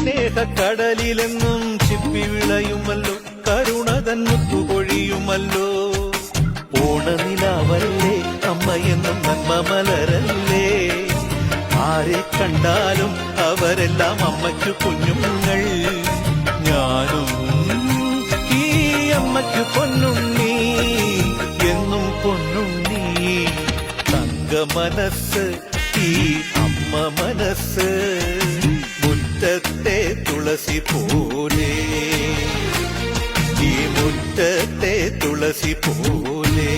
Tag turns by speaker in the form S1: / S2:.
S1: സ്നേഹക്കടലിലെന്നും ചിപ്പി വിളയുമല്ലോ കരുണതൻ മുത്തുപൊഴിയുമല്ലോ. ഓണനിലാവല്ലേ അമ്മയെന്നും നന്മ മലരല്ലേ. ആരെ കണ്ടാലും അവരെല്ലാം അമ്മയ്ക്കു കുഞ്ഞുങ്ങൾ. ഞാനും ഈ അമ്മയ്ക്കു പൊന്നുണ്ണി, എന്നും പൊന്നുണ്ണി. തങ്ക മനസ്സ് ഈ അമ്മ മനസ്സ്, മുറ്റത്തെ തുളസി പോലെ, ഈ മുറ്റത്തെ തുളസി പോലെ.